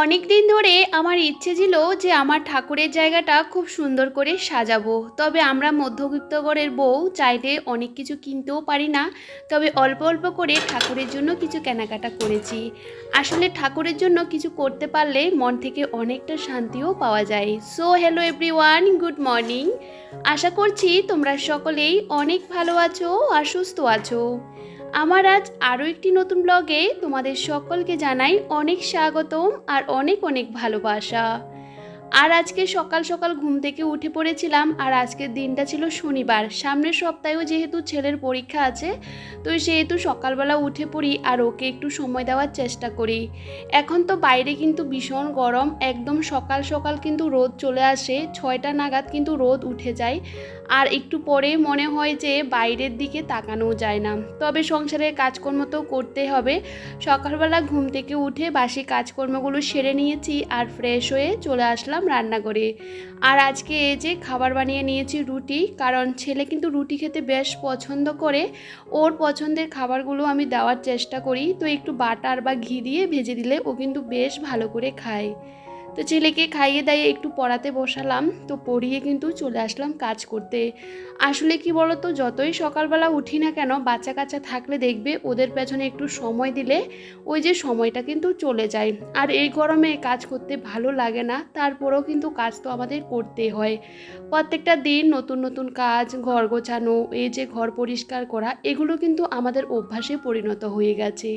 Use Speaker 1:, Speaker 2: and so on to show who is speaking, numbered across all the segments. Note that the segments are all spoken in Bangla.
Speaker 1: অনেক দিন ধরে আমার ইচ্ছে ছিল যে আমার ঠাকুরের জায়গাটা খুব সুন্দর করে সাজাবো। তবে আমরা মধ্যবিত্ত ঘরের বউ চাইলে অনেক কিছু কিনতেও পারি না। তবে অল্প অল্প করে ঠাকুরের জন্য কিছু কেনাকাটা করেছি। আসলে ঠাকুরের জন্য কিছু করতে পারলে মন থেকে অনেকটা শান্তিও পাওয়া যায়। So hello everyone, good morning. আশা করছি তোমরা সকলেই অনেক ভালো আছো আর সুস্থ আছো। আমার আজ আরও একটি নতুন ব্লগে তোমাদের সকলকে জানাই অনেক স্বাগতম আর অনেক অনেক ভালোবাসা। আর আজকে সকাল সকাল ঘুম থেকে উঠে পড়েছিলাম, আর আজকের দিনটা ছিল শনিবার। সামনের সপ্তাহেও যেহেতু ছেলের পরীক্ষা আছে, তো সেহেতু সকালবেলা উঠে পড়ি আর ওকে একটু সময় দেওয়ার চেষ্টা করি। এখন তো বাইরে কিন্তু ভীষণ গরম, একদম সকাল সকাল কিন্তু রোদ চলে আসে, 6টা নাগাদ কিন্তু রোদ উঠে যায়। আর একটু পরে মনে হয় যে বাইরের দিকে তাকানো যায় না। তবে সংসারের কাজকর্ম তো করতে হবে। সকালবেলা ঘুম থেকে উঠে বাসি কাজকর্মগুলো সেরে নিয়েছি আর ফ্রেশ হয়ে চলে আসলাম রান্নাঘরে। আর আজকে এই যে খাবার বানিয়ে নিয়েছি রুটি, কারণ ছেলে কিন্তু রুটি খেতে বেশ পছন্দ করে। ওর পছন্দের খাবারগুলো আমি দেওয়ার চেষ্টা করি, তো একটু বাটার বা ঘি দিয়ে ভেজে দিলে ও কিন্তু বেশ ভালো করে খায়। তো ছেলেকে খাইয়ে দাইয়ে একটু পড়াতে বসালাম, তো পড়িয়ে কিন্তু চলে আসলাম কাজ করতে। আসলে কি বলতো, যতই সকালবেলা উঠি না কেন, বাচ্চা কাচ্চা থাকলে দেখবে ওদের পেছনে একটু সময় দিলে ওই যে সময়টা কিন্তু চলে যায়। আর এই গরমে কাজ করতে ভালো লাগে না, তারপরেও কিন্তু কাজ তো আমাদের করতে হয়। প্রত্যেকটা দিন নতুন নতুন কাজ, ঘর গোছানো, এই যে ঘর পরিষ্কার করা, এগুলো কিন্তু আমাদের অভ্যাসে পরিণত হয়ে গেছে।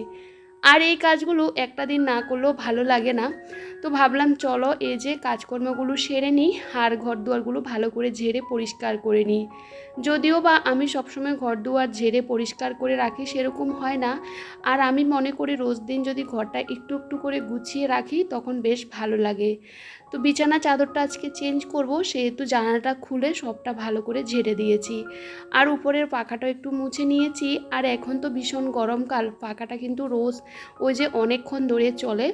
Speaker 1: আর এই কাজগুলো একটা দিন না করলেও ভালো লাগে না। তো ভাবলাম চলো এই যে কাজকর্মগুলো সেরে নিই আর ঘর দুয়ারগুলো ভালো করে ঝেড়ে পরিষ্কার করে নিই। যদিও বা আমি সবসময় ঘর দুয়ার ঝেড়ে পরিষ্কার করে রাখি সেরকম হয় না। আর আমি মনে করি রোজ দিন যদি ঘরটা একটু একটু করে গুছিয়ে রাখি তখন বেশ ভালো লাগে। তো বিছানা চাদরটা আজকে চেঞ্জ করব, সেহেতু জানালাটা খুলে সবটা ভালো করে ঝেড়ে দিয়েছি। আর উপরের পাখাটা একটু মুছে নিয়েছি। আর এখন তো ভীষণ গরমকাল, পাখাটা কিন্তু রোজ ওই যে অনেকক্ষণ ধরে চলে।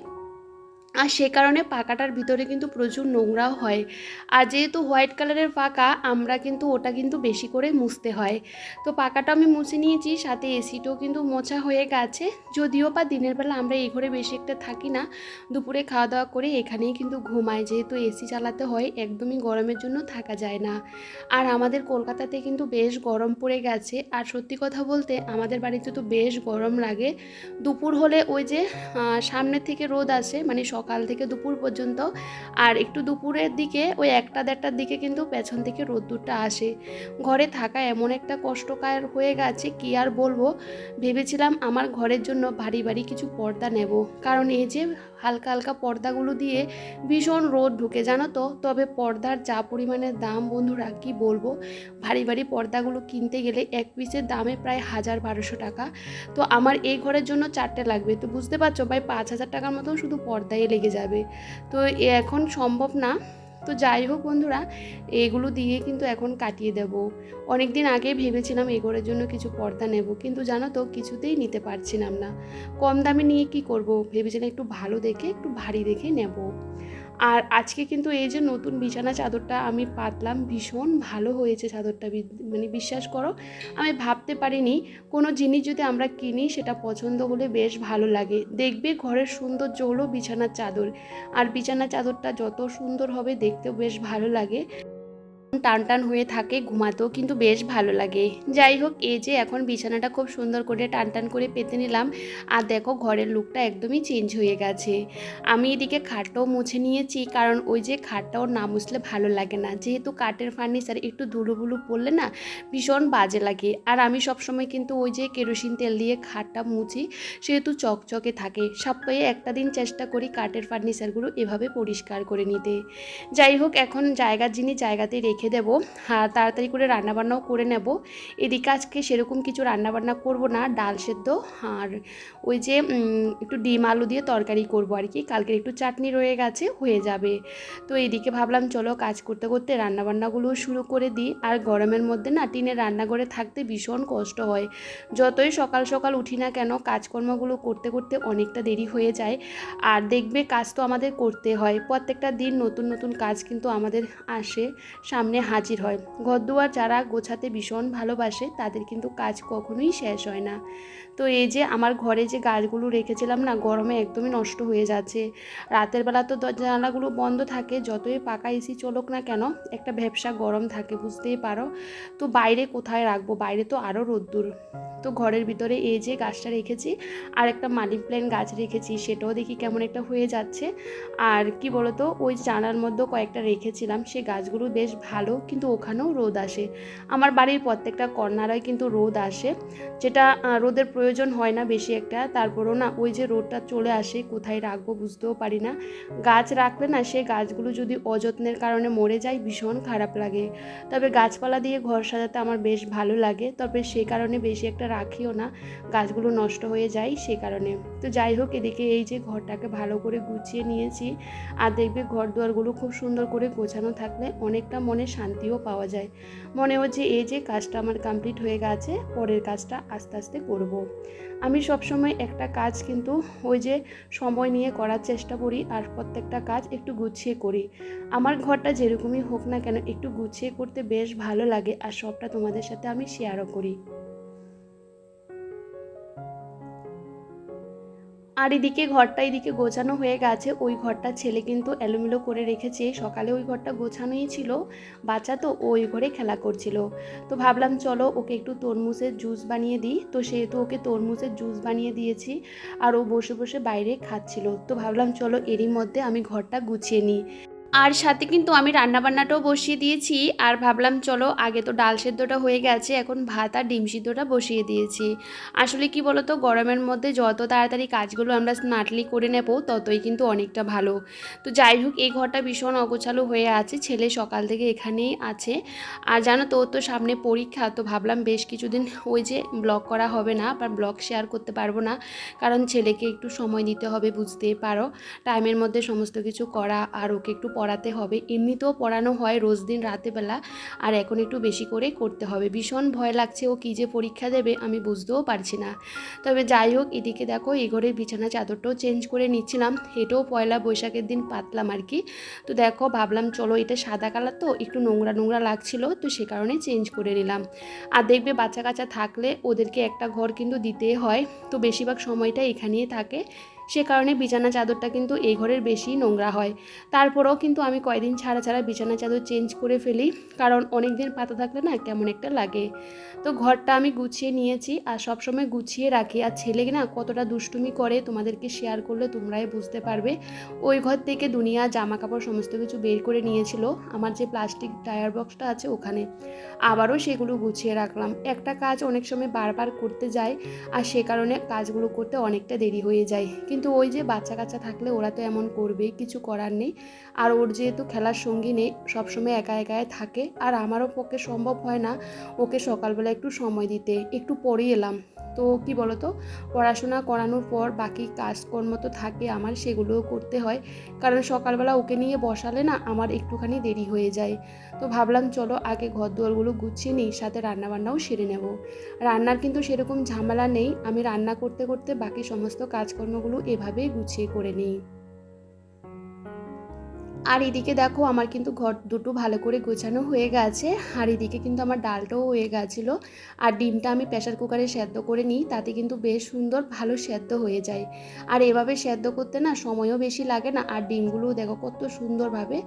Speaker 1: আর সে কারণে পাকাটার ভিতরে কিন্তু প্রচুর নোংরাও হয়। আর যেহেতু হোয়াইট কালারের পাকা, আমরা কিন্তু ওটা কিন্তু বেশি করে মুছতে হয়। তো পাকাটা আমি মুছে নিয়েছি, সাথে এসিটাও কিন্তু মোছা হয়ে গেছে। যদিও বা দিনের বেলা আমরা এই ঘরে বেশি একটা থাকি না, দুপুরে খাওয়া দাওয়া করে এখানেই কিন্তু ঘুমাই, যেহেতু এসি চালাতে হয়, একদমই গরমের জন্য থাকা যায় না। আর আমাদের কলকাতাতে কিন্তু বেশ গরম পড়ে গেছে। আর সত্যি কথা বলতে আমাদের বাড়িতে তো বেশ গরম লাগে। দুপুর হলে ওই যে সামনে থেকে রোদ আসে, মানে সকাল থেকে দুপুর পর্যন্ত। আর একটু দুপুরের দিকে ওই 1টা-1:30টার দিকে কিন্তু পেছন থেকে রোদ্দুরটা আসে। ঘরে থাকা এমন একটা কষ্টকর হয়ে গেছে, কি আর বলবো। ভেবেছিলাম আমার ঘরের জন্য ভারী ভারী কিছু পর্দা নেব, কারণ এই যে হালকা হালকা পর্দাগুলো দিয়ে ভীষণ রোদ ঢুকে জানো তো। তবে পর্দার যা পরিমাণে দাম বন্ধুরা, কি বলবো। ভারী ভারী পর্দাগুলো কিনতে গেলে এক পিসের দামে প্রায় 1000-1200 টাকা। তো আমার এই ঘরের জন্য 4টে লাগবে, তো বুঝতে পারছো প্রায় 5000 টাকার মতন শুধু পর্দায় লেগে যাবে। তো এখন সম্ভব না। তো যাই হোক বন্ধুরা, এগুলো দিয়ে কিন্তু এখন কাটিয়ে দেব। অনেক দিন আগে ভেবেছিলাম এই ঘরের জন্য কিছু পর্দা নেব, কিন্তু জানো তো কিছুতেই নিতে পারছিলাম না। কম দামে নিয়ে কি করব, ভেবেছিলাম একটু ভালো দেখে একটু ভারী দেখে নেব। আর আজকে কিন্তু এই যে নতুন বিছানা চাদরটা আমি পাতলাম, ভীষণ ভালো হয়েছে চাদরটা, মানে বিশ্বাস করো আমি ভাবতে পারিনি কোনো জিনিস যদি আমরা কিনি সেটা পছন্দ হলে বেশ ভালো লাগে। দেখবে ঘরের সৌন্দর্য হলো বিছানার চাদর, আর বিছানার চাদরটা যত সুন্দর হবে দেখতেও বেশ ভালো লাগে, টান টান হয়ে থাকে, ঘুমাতেও কিন্তু বেশ ভালো লাগে। যাই হোক, এই যে এখন বিছানাটা খুব সুন্দর করে টান টান করে পেতে নিলাম। আর দেখো ঘরের লুকটা একদমই চেঞ্জ হয়ে গেছে। আমি এদিকে খাটটাও মুছে নিয়েছি, কারণ ওই যে খাটটাও না মুছলে ভালো লাগে না, যেহেতু কাঠের ফার্নিচার একটু ধুলোবুলো পড়লে না ভীষণ বাজে লাগে। আর আমি সবসময় কিন্তু ওই যে কেরোসিন তেল দিয়ে খাটটা মুছি, সেহেতু চকচকে থাকে। সপ্তাহে একটা দিন চেষ্টা করি কাঠের ফার্নিচারগুলো এভাবে পরিষ্কার করে নিতে। যাই হোক, এখন জায়গার জিনিস জায়গাতে রেখে দেব। আর তাড়াতাড়ি করে রান্নাবান্নাও করে নেব। এদিকে আজকে সেরকম কিছু রান্নাবান্না করব না, ডাল সেদ্ধ আর ওই যে একটু ডিম আলু দিয়ে তরকারি করব আর কি, কালকের একটু চাটনি রয়ে গেছে, হয়ে যাবে। তো এদিকে ভাবলাম চলো কাজ করতে করতে রান্নাবান্নাগুলো শুরু করে দিই। আর গরমের মধ্যে না টিনের রান্নাঘরে থাকতে ভীষণ কষ্ট হয়। যতই সকাল সকাল উঠি না কেন, কাজকর্মগুলো করতে করতে অনেকটা দেরি হয়ে যায়। আর দেখবে কাজ তো আমাদের করতে হয়, প্রত্যেকটা দিন নতুন নতুন কাজ কিন্তু আমাদের আসে সামনে। সামনে হাজির হয়। ঘরদুয়ার যারা গোছাতে ভীষণ ভালোবাসে তাদের কিন্তু কাজ কখনোই শেষ হয় না। তো এই যে আমার ঘরে যে গাছগুলো রেখেছিলাম না, গরমে একদমই নষ্ট হয়ে যাচ্ছে। রাতের বেলা তো জানালাগুলো বন্ধ থাকে, যতই পাকা এসি চলুক না কেন একটা ভ্যাপসা গরম থাকে, বুঝতেই পারো। তো বাইরে কোথায় রাখবো, বাইরে তো আরও রোদ্দুর। তো ঘরের ভিতরে এই যে গাছটা রেখেছি, আর একটা মানি প্ল্যান্ট গাছ রেখেছি, সেটাও দেখি কেমন একটা হয়ে যাচ্ছে। আর কি বলতো, ওই জানালার মধ্যে কয়েকটা রেখেছিলাম, সে গাছগুলো বেশ ভালো, কিন্তু ওখানেও রোদ আসে। আমার বাড়ির প্রত্যেকটা কর্নারে কিন্তু রোদ আসে, যেটা রোদের প্রয়োজন হয় না বেশি একটা, তারপরও না ওই যে রোদটা চলে আসে, কোথায় রাখবো বুঝতেও পারি না। গাছ রাখলে না সে গাছগুলো যদি অযত্নের কারণে মরে যায় ভীষণ খারাপ লাগে। তবে গাছপালা দিয়ে ঘর সাজাতে আমার বেশ ভালো লাগে, তবে সে কারণে বেশি একটা রাখিও না, গাছগুলো নষ্ট হয়ে যায় সে কারণে। তো যাই হোক, এদিকে এই যে ঘরটাকে ভালো করে গুছিয়ে নিয়েছি। আর দেখবে ঘর দুয়ারগুলো খুব সুন্দর করে গোছানো থাকলে অনেকটা মনে শান্তিও পাওয়া যায়। মনে হচ্ছে এই যে কাজটা আমার কমপ্লিট হয়ে গেছে, পরের কাজটা আস্তে আস্তে করব। আমি সবসময় একটা কাজ কিন্তু ওই যে সময় নিয়ে করার চেষ্টা করি, আর প্রত্যেকটা কাজ একটু গুছিয়ে করি। আমার ঘরটা যেরকমই হোক না কেন একটু গুছিয়ে করতে বেশ ভালো লাগে, আর সবটা তোমাদের সাথে আমি শেয়ারও করি। আর এদিকে গোছানো হয়ে গেছে, ওই ঘরটা ছেলে কিন্তু এলোমেলো করে রেখেছে, সকালে ওই ঘরটা গোছানোই ছিল। বাচ্চা তো ওই ঘরে খেলা করছিল। তো ভাবলাম চলো ওকে একটু তরমুজের জুস বানিয়ে দিই, তো সেহেতু ওকে তরমুজের জুস বানিয়ে দিয়েছি। আর ও বসে বসে বাইরে খাচ্ছিল, তো ভাবলাম চলো এরই মধ্যে আমি ঘরটা গুছিয়ে নিই। আর সাথে কিন্তু আমি রান্নাবান্নাটাও বসিয়ে দিয়েছি। আর ভাবলাম চলো আগে তো ডাল সেদ্ধটা হয়ে গেছে, এখন ভাত আর ডিম সিদ্ধটা বসিয়ে দিয়েছি। আসলে কি বলো তো, গরমের মধ্যে যত তাড়াতাড়ি কাজগুলো আমরা স্মার্টলি করে নেব ততই কিন্তু অনেকটা ভালো। তো যাই হোক, এই ঘরটা ভীষণ অগোছালো হয়ে আছে, ছেলে সকাল থেকে এখানেই আছে। আর জানো তো, ওর তো সামনে পরীক্ষা, তো ভাবলাম বেশ কিছুদিন ওই যে ব্লগ করা হবে না বা ব্লগ শেয়ার করতে পারবো না, কারণ ছেলেকে একটু সময় দিতে হবে, বুঝতেই পারো। টাইমের মধ্যে সমস্ত কিছু করা, আর ওকে একটু পড়াতে হবে, এমনিতেও পড়ানো হয় রোজ দিন রাতেবেলা, আর এখন একটু বেশি করে করতে হবে। ভীষণ ভয় লাগছে ও কী যে পরীক্ষা দেবে আমি বুঝতেও পারছি না। তবে যাই হোক, এদিকে দেখো এই ঘরের বিছানা চাদরটাও চেঞ্জ করে নিচ্ছিলাম, এটাও পয়লা বৈশাখের দিন পাতলাম আর কি। তো দেখো ভাবলাম চলো, এটা সাদা কালার তো একটু নোংরা নোংরা লাগছিল, তো সে কারণে চেঞ্জ করে নিলাম। আর দেখবে বাচ্চা কাচ্চা থাকলে ওদেরকে একটা ঘর কিন্তু দিতেই হয়, তো বেশিরভাগ সময়টা এখানেই থাকে, সে কারণে বিছানা চাদরটা কিন্তু এই ঘরের বেশি নোংরা হয়। তারপরেও কিন্তু আমি কয়দিন ছাড়া ছাড়া বিছানা চাদর চেঞ্জ করে ফেলি, কারণ অনেক দিন পাতা থাকলে না কেমন একটা লাগে। তো ঘরটা আমি গুছিয়ে নিয়েছি, আর সবসময় গুছিয়ে রাখি। আর ছেলে না কতটা দুষ্টুমি করে তোমাদেরকে শেয়ার করলে তোমরাই বুঝতে পারবে। ওই ঘর থেকে দুনিয়া জামা কাপড় সমস্ত কিছু বের করে নিয়েছিল, আমার যে প্লাস্টিক টায়ার বক্সটা আছে ওখানে, আবারও সেগুলো গুছিয়ে রাখলাম। একটা কাজ অনেক সময় বারবার করতে যায়, আর সে কারণে কাজগুলো করতে অনেকটা দেরি হয়ে যায়। কিন্তু ওই যে বাচ্চা কাচ্চা থাকলে ওরা তো এমন করবেই, কিছু করার নেই। আর ওর যেহেতু খেলার সঙ্গী নেই, সবসময় একা একাই থাকে, আর আমারও পক্ষে সম্ভব হয় না ওকে সকালবেলা একটু সময় দিতে। একটু পড়িয়ে এলাম, তো কি বলতো, পড়াশোনা করানোর পর বাকি কাজকর্ম তো থাকে আমার, সেগুলোও করতে হয়, কারণ সকালবেলা ওকে নিয়ে বসালে না আমার একটুখানি দেরি হয়ে যায়। তো ভাবলাম চলো আগে ঘর দুয়ারগুলো গুছিয়ে নিই, সাথে রান্নাবান্নাও সেরে নেব। রান্নার কিন্তু সেরকম ঝামেলা নেই, আমি রান্না করতে করতে বাকি সমস্ত কাজকর্মগুলো এভাবেই গুছিয়ে করে নিই। আর এদিকে দেখো আমার কিন্তু ঘর দুটো ভালো করে গোছানো হয়ে গেছে, আর এদিকে কিন্তু আমার ডালটাও হয়ে গেছিলো। আর ডিমটা আমি প্রেসার কুকারে সেদ্ধ করে নিই, তাতে কিন্তু বেশ সুন্দর ভালো সেদ্ধ হয়ে যায়। আর এভাবে সেদ্ধ করতে না সময়ও বেশি লাগে না, আর ডিমগুলোও দেখো কত সুন্দরভাবে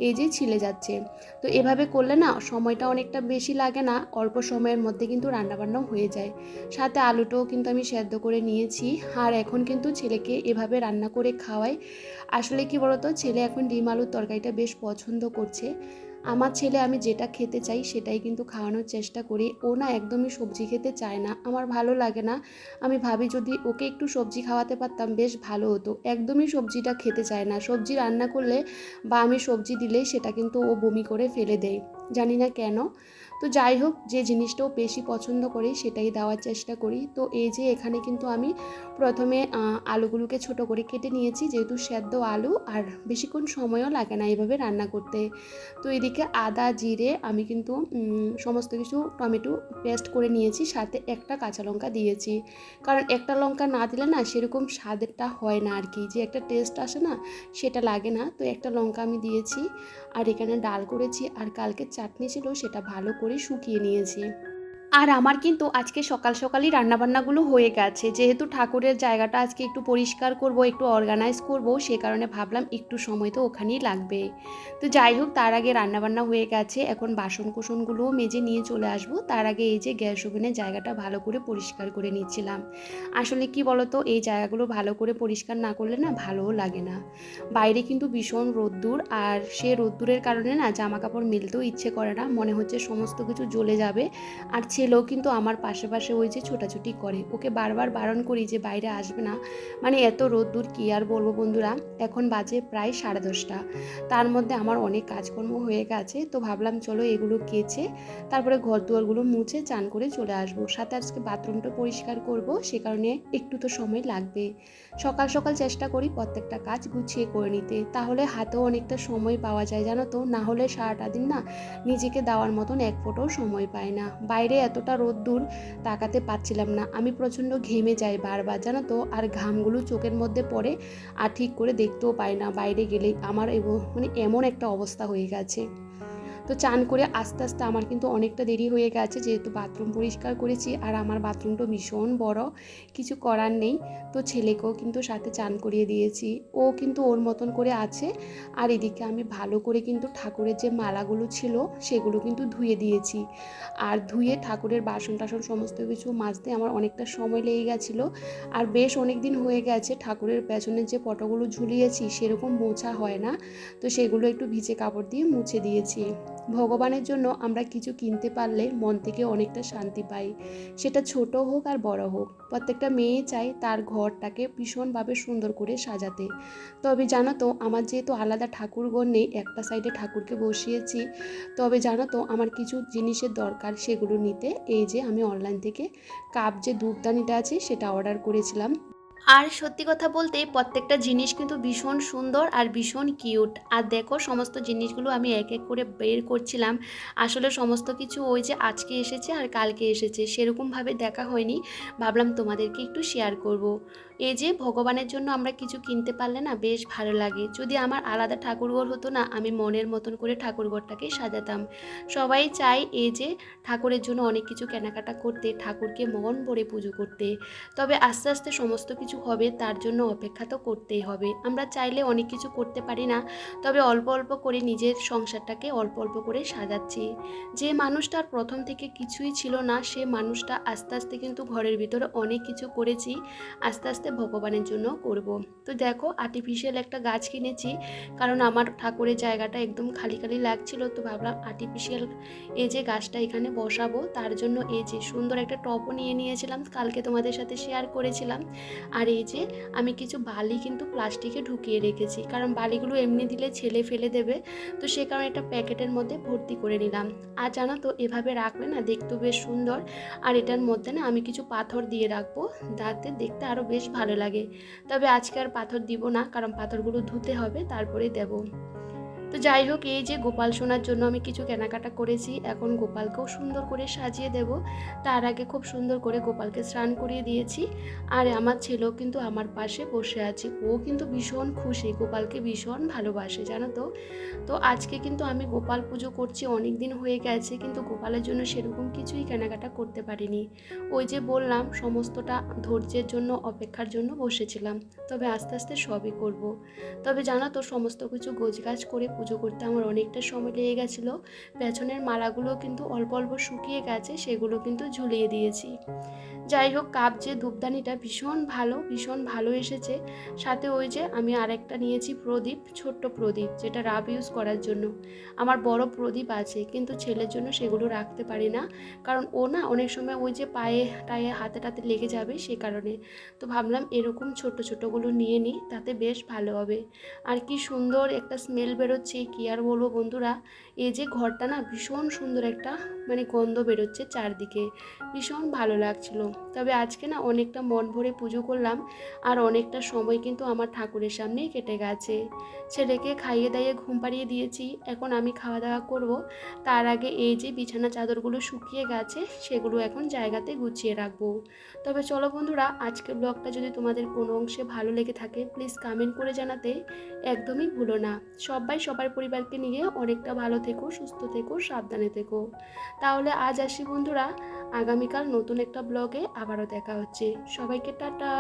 Speaker 1: এই যে ছিলে যাচ্ছে। তো এভাবে করলে না সময়টা অনেকটা বেশি লাগে না, অল্প সময়ের মধ্যে কিন্তু রান্নাবান্নাও হয়ে যায়। সাথে আলুটাও কিন্তু আমি সেদ্ধ করে নিয়েছি, আর এখন কিন্তু ছেলেকে এভাবে রান্না করে খাওয়াই। আসলে কি বলতো, ছেলে এখন ডিম আলুর তরকারিটা বেশ পছন্দ করছে। আমার ছেলে আমি যেটা খেতে চাই সেটাই কিন্তু খাওয়ানোর চেষ্টা করি, ও না একদমই সবজি খেতে চায় না, আমার ভালো লাগে না। আমি ভাবি যদি ওকে একটু সবজি খাওয়াতে পারতাম বেশ ভালো হতো, একদমই সবজিটা খেতে চায় না। সবজি রান্না করলে বা আমি সবজি দিলেই সেটা কিন্তু ও বমি করে ফেলে দেয়, জানি না কেন। তো যাই হোক, যে জিনিসটাও বেশি পছন্দ করে সেটাই দেওয়ার চেষ্টা করি। তো এই যে এখানে কিন্তু আমি প্রথমে আলুগুলোকে ছোট করে কেটে নিয়েছি, যেহেতু সেদ্ধ আলু আর বেশিক্ষণ সময়ও লাগে না এভাবে রান্না করতে। তো এদিকে আদা জিরে আমি কিন্তু সমস্ত কিছু টমেটো পেস্ট করে নিয়েছি, সাথে একটা কাঁচা লঙ্কা দিয়েছি। কারণ একটা লঙ্কা না দিলে না সেরকম স্বাদেরটা হয় না আর কি, যে একটা টেস্ট আসে না সেটা লাগে না। তো একটা লঙ্কা আমি দিয়েছি। আর এখানে ডাল করেছি, আর কালকে চাটনি ছিল সেটা ভালো করে শুকিয়ে নিয়েছি। আর আমার কিন্তু আজকে সকাল সকালই রান্নাবান্নাগুলো হয়ে গেছে, যেহেতু ঠাকুরের জায়গাটা আজকে একটু পরিষ্কার করব, একটু অর্গানাইজ করব, সে কারণে ভাবলাম একটু সময় তো ওখানেই লাগবে। তো যাই হোক, তার আগে রান্নাবান্না হয়ে গেছে, এখন বাসন কোসনগুলোও মেজে নিয়ে চলে আসব। তার আগে এই যে গ্যাস ওভেনের জায়গাটা ভালো করে পরিষ্কার করে নিচ্ছিলাম। আসলে কি বলতো, এই জায়গাগুলো ভালো করে পরিষ্কার না করলে না ভালোও লাগে না। বাইরে কিন্তু ভীষণ রোদ্দুর, আর সে রোদ্দুরের কারণে না জামা কাপড় মেলতেও ইচ্ছে করে না, মনে হচ্ছে সমস্ত কিছু জ্বলে যাবে। আর ছেলেও কিন্তু আমার পাশে পাশে ওই যে ছোটাছুটি করে, ওকে বারবার বারণ করি যে বাইরে আসবে না, মানে এত রোদ্দুর কি আর বলবো বন্ধুরা। এখন বাজে প্রায় 10:30, তার মধ্যে আমার অনেক কাজকর্ম হয়ে গেছে। তো ভাবলাম চলো এগুলো কেচে তারপরে ঘর দুয়ারগুলো মুছে চান করে চলে আসবো। সাথে আজকে বাথরুমটা পরিষ্কার করব, সে কারণে একটু তো সময় লাগবে। সকাল সকাল চেষ্টা করি প্রত্যেকটা কাজ গুছিয়ে করে নিতে, তাহলে হাতেও অনেকটা সময় পাওয়া যায় জানো তো। না হলে সারাটা দিন না নিজেকে দেওয়ার মতন এক ফোঁটাও সময় পায় না। বাইরে এতটা রোদ্দুর, তাকাতে পাচ্ছিলাম না, আমি প্রচণ্ড ঘেমে যাই বারবার জানো তো। আর ঘামগুলো চোখের মধ্যে পড়ে, আর ঠিক করে দেখতেও পাই না বাইরে গেলেই। আমার মানে এমন একটা অবস্থা হয়ে গেছে। তো চান করে আস্তে আস্তে আমার কিন্তু অনেকটা দেরি হয়ে গেছে, যেহেতু বাথরুম পরিষ্কার করেছি, আর আমার বাথরুমটা ভীষণ বড়, কিছু করার নেই। তো ছেলেকেও কিন্তু সাথে চান করিয়ে দিয়েছি, ও কিন্তু ওর মতন করে আছে। আর এদিকে আমি ভালো করে কিন্তু ঠাকুরের যে মালাগুলো ছিল সেগুলো কিন্তু ধুয়ে দিয়েছি। আর ধুয়ে ঠাকুরের বাসন টাসন সমস্ত কিছু মাজতে আমার অনেকটা সময় লেগে গেছিলো। আর বেশ অনেক দিন হয়ে গেছে ঠাকুরের পেছনের যে পটগুলো ঝুলিয়েছি সেরকম মোছা হয় না, তো সেগুলো একটু ভিজে কাপড় দিয়ে মুছে দিয়েছি। ভগবানের জন্য আমরা কিছু কিনতে পারলে মন থেকে অনেকটা শান্তি পাই, সেটা ছোট হোক আর বড় হোক। প্রত্যেকটা মেয়ে চায় তার ঘরটাকে ভীষণভাবে সুন্দর করে সাজাতে। তবে জানো তো, আমার যেহেতু আলাদা ঠাকুরঘর নেই, একটা সাইডে ঠাকুরকে বসিয়েছি। তবে জানো তো, আমার কিছু জিনিসের দরকার, সেগুলো নিতে এই যে আমি অনলাইন থেকে কাপ যে ধূপদানিটা আছে সেটা অর্ডার করেছিলাম। আর সত্যি কথা বলতে প্রত্যেকটা জিনিস কিন্তু ভীষণ সুন্দর আর ভীষণ কিউট। আর দেখো সমস্ত জিনিসগুলো আমি এক এক করে বের করছিলাম। আসলে সমস্ত কিছু ওই যে আজকে এসেছে আর কালকে এসেছে, সেরকমভাবে দেখা হয়নি, ভাবলাম তোমাদেরকে একটু শেয়ার করব। এই যে ভগবানের জন্য আমরা কিছু কিনতে পারলে না বেশ ভালো লাগে। যদি আমার আলাদা ঠাকুরঘর হতো না, আমি মনের মতন করে ঠাকুরঘরটাকে সাজাতাম। সবাই চায় এই যে ঠাকুরের জন্য অনেক কিছু কেনাকাটা করতে, ঠাকুরকে মন ভরে পুজো করতে। তবে আস্তে আস্তে সমস্ত কিছু হবে, তার জন্য অপেক্ষা তো করতেই হবে। আমরা চাইলে অনেক কিছু করতে পারি না, তবে অল্প অল্প করে নিজের সংসারটাকে অল্প অল্প করে সাজাচ্ছি। যে মানুষটার প্রথম থেকে কিছুই ছিল না, সে মানুষটা আস্তে আস্তে কিন্তু ঘরের ভিতরে অনেক কিছু করেছি, আস্তে আস্তে ভগবানের জন্য করব। তো দেখো আর্টিফিশিয়াল একটা গাছ কিনেছি, কারণ আমার ঠাকুরের জায়গাটা একদম খালি খালি লাগছিল। তো ভাবলাম আর্টিফিশিয়াল এই যে গাছটা এখানে বসাবো, তার জন্য এই যে সুন্দর একটা টবও নিয়ে নিয়েছিলাম, কালকে তোমাদের সাথে শেয়ার করেছিলাম। আর এই যে আমি কিছু বালি কিন্তু প্লাস্টিকে ঢুকিয়ে রেখেছি, কারণ বালিগুলো এমনি দিলে ছেলে ফেলে দেবে, তো সে কারণে একটা প্যাকেটের মধ্যে ভর্তি করে নিলাম। আর জানো তো, এভাবে রাখলে না দেখতে বেশ সুন্দর। আর এটার মধ্যে না আমি কিছু পাথর দিয়ে রাখবো, যাতে দেখতে আরও বেশ ভালো লাগে। তবে আজকে আর পাথর দিব না, কারণ পাথরগুলো ধুতে হবে তারপরে দেব। তো যাই হোক, এই যে গোপাল সোনার জন্য আমি কিছু কেনাকাটা করেছি, এখন গোপালকেও সুন্দর করে সাজিয়ে দেব। তার আগে খুব সুন্দর করে গোপালকে স্নান করিয়ে দিয়েছি। আর আমার ছেলেও কিন্তু আমার পাশে বসে আছে, ও কিন্তু ভীষণ খুশি, গোপালকে ভীষণ ভালোবাসে জানো তো। তো আজকে কিন্তু আমি গোপাল পুজো করছি, অনেক দিন হয়ে গেছে, কিন্তু গোপালের জন্য সেরকম কিছুই কেনাকাটা করতে পারিনি। ওই যে বললাম, সমস্তটা ধৈর্যের জন্য, অপেক্ষার জন্য বসেছিলাম। তবে আস্তে আস্তে সবই করব। তবে জানো তো, সমস্ত কিছু গোছগাছ করে পুজো করতে আমার অনেকটা সময় লেগে গেছিলো। পেছনের মালাগুলো কিন্তু অল্প অল্প শুকিয়ে গেছে, সেগুলো কিন্তু ঝুলিয়ে দিয়েছি। যাই হোক, কাপ যে ধূপদানিটা ভীষণ ভালো এসেছে। সাথে ওই যে আমি আরেকটা নিয়েছি প্রদীপ, ছোট্ট প্রদীপ, যেটা রাব ইউজ করার জন্য। আমার বড় প্রদীপ আছে কিন্তু ছেলের জন্য সেগুলো রাখতে পারি না, কারণ ও না অনেক সময় ওই যে পায়ে টায়ে হাতে টাতে লেগে যাবে সে কারণে। তো ভাবলাম এরকম ছোট ছোটোগুলো নিয়ে নিই, তাতে বেশ ভালো হবে। আর কি সুন্দর একটা স্মেল বেরোচ্ছে, কি আর বলবো বন্ধুরা। এই যে ঘরটা না ভীষণ সুন্দর একটা মানে গন্ধ বেরোচ্ছে চারদিকে, ভীষণ ভালো লাগছিল। তবে আজকে না অনেকটা মন ভরে পুজো করলাম, আর অনেকটা সময় কিন্তু আমার ঠাকুরের সামনেই কেটে গেছে। ছেলেকে খাইয়ে দাইয়ে ঘুম পাড়িয়ে দিয়েছি, এখন আমি খাওয়া দাওয়া করব। তার আগে এই যে বিছানা চাদরগুলো শুকিয়ে গেছে সেগুলো এখন জায়গাতে গুছিয়ে রাখবো। তবে চলো বন্ধুরা, আজকের ব্লগটা যদি তোমাদের কোনো অংশে ভালো লেগে থাকে প্লিজ কমেন্ট করে জানাতে একদমই ভুলো না। সবাই সবার পরিবারকে নিয়ে অনেকটা ভালো থেকো, সুস্থ থেকো, সাবধানে থেকো। তাহলে আজ আসি বন্ধুরা, আগামীকাল নতুন একটা ব্লগে আবারও দেখা হচ্ছে। সবাইকে টাটা।